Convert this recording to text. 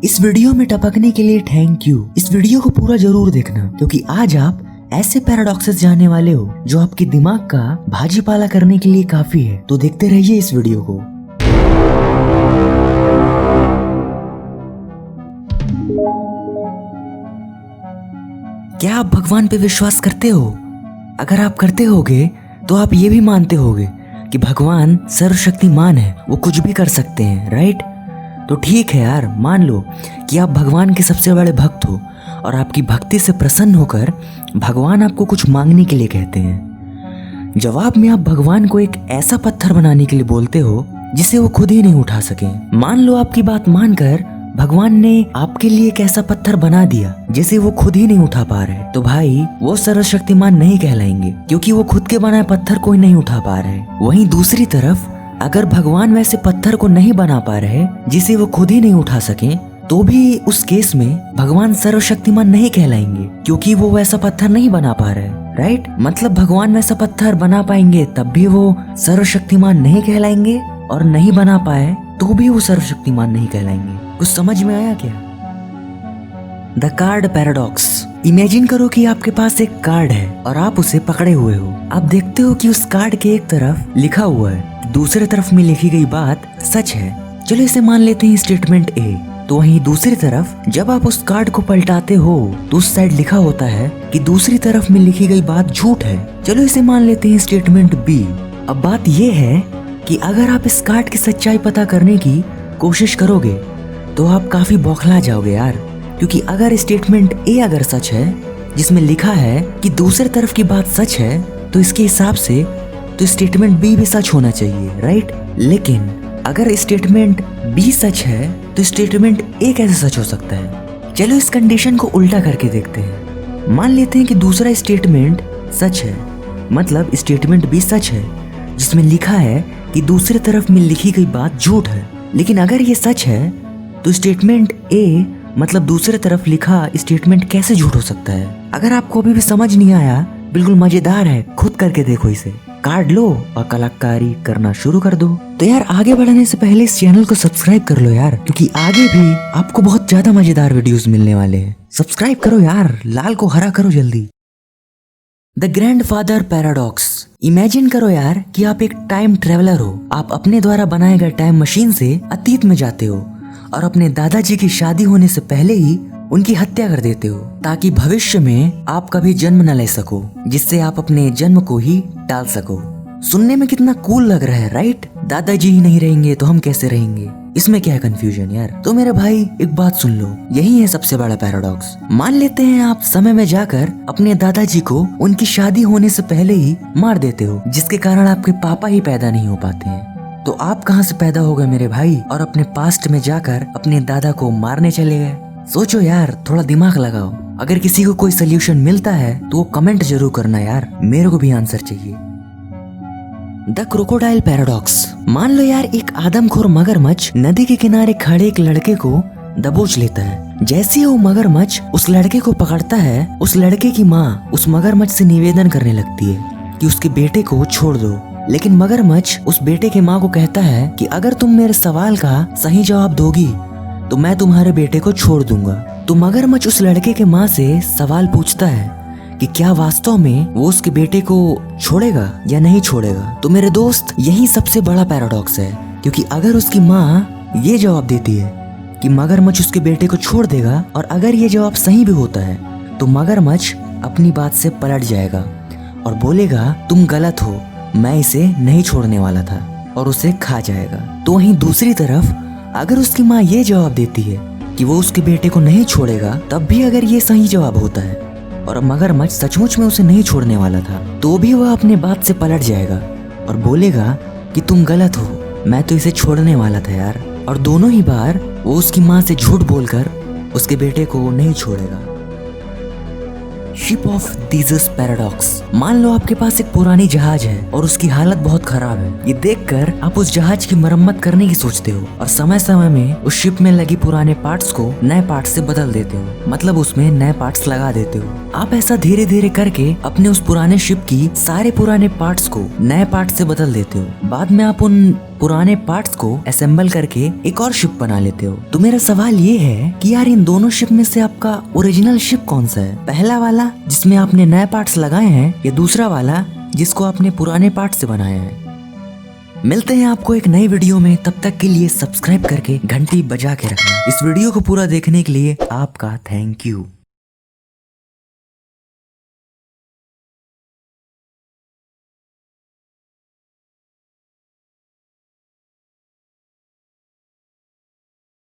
इस वीडियो में टपकने के लिए थैंक यू। इस वीडियो को पूरा जरूर देखना क्योंकि आज आप ऐसे पैराडॉक्सेस जानने वाले हो जो आपके दिमाग का भाजी पाला करने के लिए काफी है। तो देखते रहिए इस वीडियो को। क्या आप भगवान पे विश्वास करते हो? अगर आप करते होगे तो आप ये भी मानते होगे कि भगवान सर्वशक्तिमान है, वो कुछ भी कर सकते हैं, राइट? तो ठीक है यार, मान लो कि आप भगवान के सबसे बड़े भक्त हो और आपकी भक्ति से प्रसन्न होकर भगवान आपको कुछ मांगने के लिए कहते हैं। जवाब में आप भगवान को एक ऐसा पत्थर बनाने के लिए बोलते हो जिसे वो खुद ही नहीं उठा सके। मान लो आपकी बात मानकर भगवान ने आपके लिए एक ऐसा पत्थर बना दिया जिसे वो खुद ही नहीं उठा पा रहे, तो भाई वो सर्वशक्तिमान नहीं कहलाएंगे क्योंकि वो खुद के बनाए पत्थर कोई नहीं उठा पा रहे। वहीं दूसरी तरफ अगर भगवान वैसे पत्थर को नहीं बना पा रहे जिसे वो खुद ही नहीं उठा सके, तो भी उस केस में भगवान सर्वशक्तिमान नहीं कहलाएंगे क्योंकि वो वैसा पत्थर नहीं बना पा रहे, राइट? मतलब भगवान वैसा पत्थर बना पाएंगे तब भी वो सर्वशक्तिमान नहीं कहलाएंगे और नहीं बना पाए तो भी वो सर्वशक्तिमान नहीं कहलाएंगे। कुछ समझ में आया क्या? The card paradox. इमेजिन करो कि आपके पास एक कार्ड है और आप उसे पकड़े हुए हो। आप देखते हो कि उस कार्ड के एक तरफ लिखा हुआ है, दूसरे तरफ में लिखी गई बात सच है। चलो इसे मान लेते हैं स्टेटमेंट ए। तो वहीं दूसरी तरफ जब आप उस कार्ड को पलटाते हो तो उस साइड लिखा होता है कि दूसरी तरफ में लिखी गई बात झूठ है। चलो इसे मान लेते हैं स्टेटमेंट बी। अब बात यह है कि अगर आप इस कार्ड की सच्चाई पता करने की कोशिश करोगे तो आप काफी बौखला जाओगे यार, क्योंकि अगर स्टेटमेंट ए अगर सच है जिसमें लिखा है कि दूसरी तरफ की बात सच है, तो इसके हिसाब से तो स्टेटमेंट बी भी सच होना चाहिए, राइट? लेकिन अगर स्टेटमेंट बी सच है तो स्टेटमेंट ए कैसे सच हो सकता है? चलो इस कंडीशन को उल्टा करके देखते हैं। मान लेते हैं कि दूसरा स्टेटमेंट सच है, मतलब स्टेटमेंट बी सच है जिसमें लिखा है कि दूसरी तरफ में लिखी गई बात झूठ है। लेकिन अगर ये सच है तो स्टेटमेंट ए मतलब दूसरे तरफ लिखा स्टेटमेंट कैसे झूठ हो सकता है? अगर आपको अभी भी समझ नहीं आया, बिल्कुल मजेदार है, खुद करके देखो इसे। कार्ड लो और कलाकारी करना शुरू कर दो। तो यार आगे बढ़ने से पहले इस चैनल को सब्सक्राइब कर लो यार, क्योंकि आगे भी आपको बहुत ज्यादा मजेदार वीडियोस मिलने वाले हैं। सब्सक्राइब करो यार, लाल को हरा करो जल्दी। The grandfather paradox. इमेजिन करो यार कि आप एक टाइम ट्रेवलर हो। आप अपने द्वारा बनाए गए टाइम मशीन से अतीत में जाते हो और अपने दादाजी की शादी होने से पहले ही उनकी हत्या कर देते हो ताकि भविष्य में आप कभी जन्म न ले सको, जिससे आप अपने जन्म को ही टाल सको। सुनने में कितना कूल लग रहा है, राइट? दादाजी ही नहीं रहेंगे तो हम कैसे रहेंगे? इसमें क्या है कंफ्यूजन यार? तो मेरे भाई एक बात सुन लो, यही है सबसे बड़ा पैराडॉक्स। मान लेते हैं आप समय में जाकर अपने दादाजी को उनकी शादी होने से पहले ही मार देते हो, जिसके कारण आपके पापा ही पैदा नहीं हो पाते हैं। तो आप कहाँ से पैदा हो गए मेरे भाई और अपने पास्ट में जाकर अपने दादा को मारने चले गए? सोचो यार, थोड़ा दिमाग लगाओ। अगर किसी को कोई सोल्यूशन मिलता है तो वो कमेंट जरूर करना यार, मेरे को भी आंसर चाहिए। The crocodile paradox. मान लो यार एक आदमखोर मगरमच्छ नदी के किनारे खड़े एक लड़के को दबोच लेता है। जैसे ही वो मगरमच्छ उस लड़के को पकड़ता है, उस लड़के की माँ उस मगरमच्छ से निवेदन करने लगती है कि उसके बेटे को छोड़ दो। लेकिन मगरमच्छ उस बेटे के माँ को कहता है कि अगर तुम मेरे सवाल का सही जवाब दोगी तो मैं तुम्हारे बेटे को छोड़ दूंगा। तो मगरमच्छ उस लड़के के माँ से सवाल पूछता है कि क्या वास्तव में वो उसके बेटे को छोड़ेगा या नहीं छोड़ेगा। तो मेरे दोस्त यही सबसे बड़ा पैराडॉक्स है, क्योंकि अगर उसकी माँ ये जवाब देती है कि मगरमच्छ उसके बेटे को छोड़ देगा और अगर ये जवाब सही भी होता है तो मगरमच्छ अपनी बात से पलट जाएगा और बोलेगा तुम गलत हो, मैं इसे नहीं छोड़ने वाला था, और उसे खा जाएगा। तो वहीं दूसरी तरफ अगर उसकी माँ ये जवाब देती है कि वो उसके बेटे को नहीं छोड़ेगा, तब भी अगर ये सही जवाब होता है और मगरमच्छ सचमुच में उसे नहीं छोड़ने वाला था, तो भी वह अपने बात से पलट जाएगा और बोलेगा कि तुम गलत हो, मैं तो इसे छोड़ने वाला था यार। और दोनों ही बार वो उसकी माँ से झूठ बोलकर उसके बेटे को नहीं छोड़ेगा। Ship of thesis paradox. मान लो आपके पास एक पुरानी जहाज है और उसकी हालत बहुत खराब है। ये देखकर आप उस जहाज की मरम्मत करने की सोचते हो और समय समय में उस शिप में लगी पुराने पार्ट्स को नए पार्ट्स से बदल देते हो, मतलब उसमें नए पार्ट्स लगा देते हो। आप ऐसा धीरे धीरे करके अपने उस पुराने शिप की सारे पुराने पार्ट्स को नए पार्ट से बदल देते हो। बाद में आप उन पुराने पार्ट्स को असेंबल करके एक और शिप बना लेते हो। तो मेरा सवाल ये है कि यार इन दोनों शिप में से आपका ओरिजिनल शिप कौन सा है? पहला वाला जिसमें आपने नए पार्ट्स लगाए हैं या दूसरा वाला जिसको आपने पुराने पार्ट से बनाया है? मिलते हैं आपको एक नई वीडियो में, तब तक के लिए सब्सक्राइब करके घंटी बजा के रखना। इस वीडियो को पूरा देखने के लिए आपका थैंक यू।